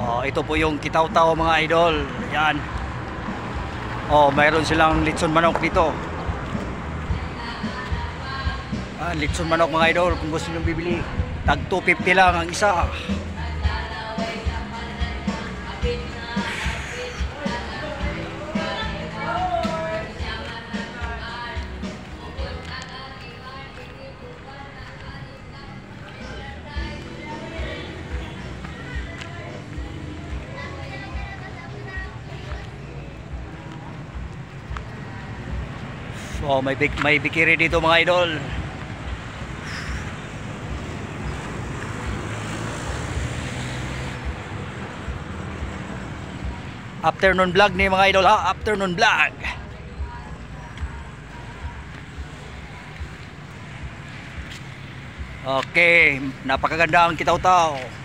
Oh, ito po yung Kitaw-Taw mga idol. Yan. Oh, mayroon silang litson manok dito. Litson manok mga idol, kung gusto niyo bibili, tag 250 lang ang isa. So may bikiri dito mga idol. Afternoon vlog ni mga idol ha, afternoon vlog. Okay, napakaganda ang Kitaw-Taw.